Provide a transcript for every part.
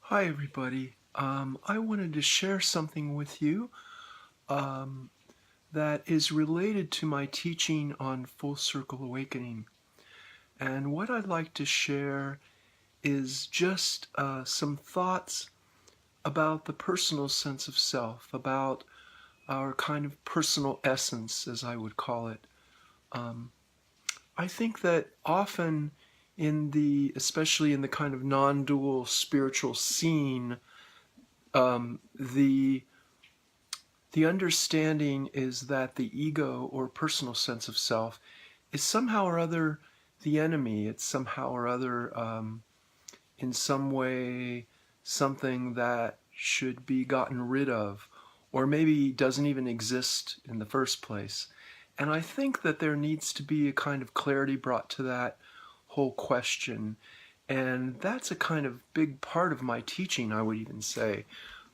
Hi, everybody. I wanted to share something with you um, that is related to my teaching on Full Circle Awakening. And what I'd like to share is just some thoughts about the personal sense of self, about our kind of personal essence, as I would call it. Um, I think that often especially in the kind of non-dual spiritual scene, the understanding is that the ego or personal sense of self is somehow or other the enemy. It's somehow or other, in some way, something that should be gotten rid of, or maybe doesn't even exist in the first place. And I think that there needs to be a kind of clarity brought to that whole question. And that's a kind of big part of my teaching, I would even say.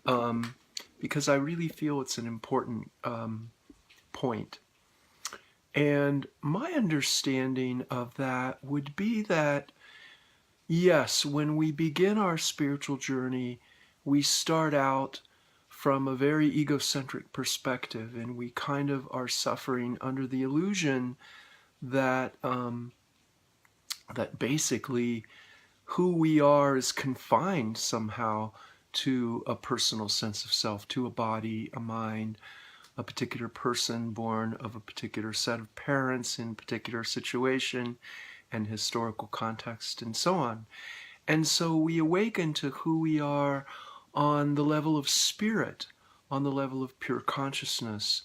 Um, because I really feel it's an important point. And my understanding of that would be that, yes, when we begin our spiritual journey, we start out from a very egocentric perspective, and we kind of are suffering under the illusion that that basically who we are is confined somehow to a personal sense of self, to a body, a mind, a particular person born of a particular set of parents in a particular situation and historical context and so on. And so we awaken to who we are on the level of spirit, on the level of pure consciousness,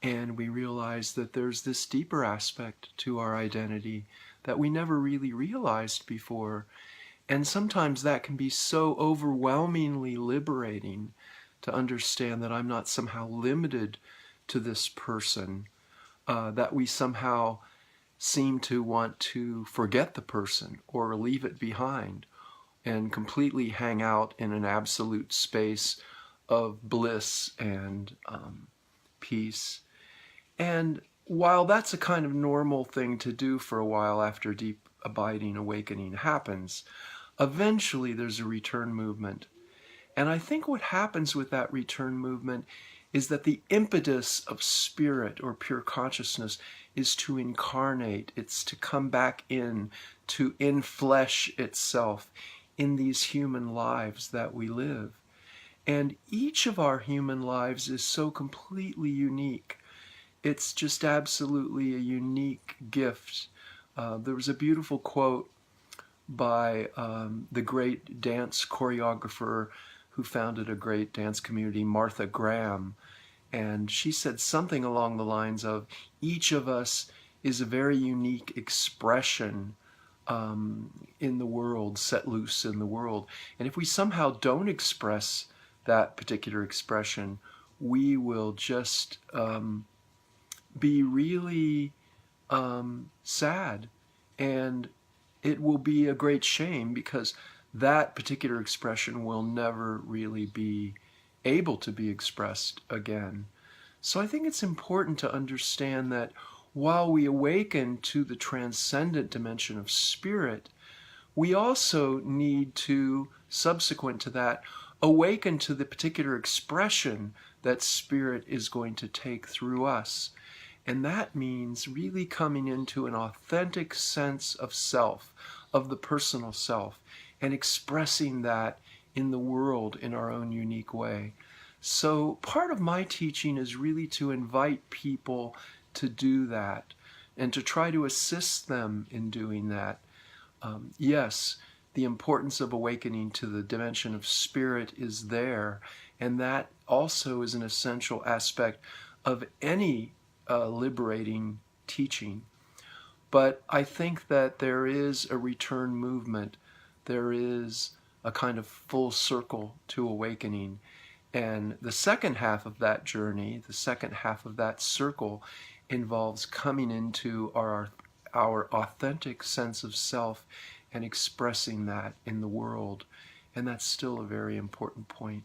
and we realize that there's this deeper aspect to our identity that we never really realized before. And sometimes that can be so overwhelmingly liberating to understand that I'm not somehow limited to this person, that we somehow seem to want to forget the person or leave it behind and completely hang out in an absolute space of bliss and peace. And while that's a kind of normal thing to do for a while after deep abiding awakening happens, eventually there's a return movement. And I think what happens with that return movement is that the impetus of spirit or pure consciousness is to incarnate, it's to come back in, to inflesh itself in these human lives that we live. And each of our human lives is so completely unique. It's just absolutely a unique gift. There was a beautiful quote by the great dance choreographer who founded a great dance community, Martha Graham. And she said something along the lines of, each of us is a very unique expression in the world, set loose in the world. And if we somehow don't express that particular expression, we will just be really sad. And it will be a great shame because that particular expression will never really be able to be expressed again. So I think it's important to understand that while we awaken to the transcendent dimension of spirit, we also need to, subsequent to that, awaken to the particular expression that spirit is going to take through us. And that means really coming into an authentic sense of self, of the personal self, and expressing that in the world in our own unique way. So part of my teaching is really to invite people to do that and to try to assist them in doing that. Yes, the importance of awakening to the dimension of spirit is there, and that also is an essential aspect of any liberating teaching. But I think that there is a return movement. There is a kind of full circle to awakening. And the second half of that journey, the second half of that circle, involves coming into our authentic sense of self and expressing that in the world. And that's still a very important point.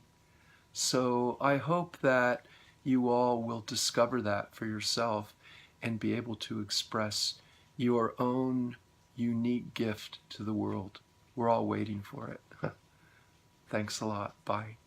So I hope that you all will discover that for yourself and be able to express your own unique gift to the world. We're all waiting for it. Thanks a lot. Bye.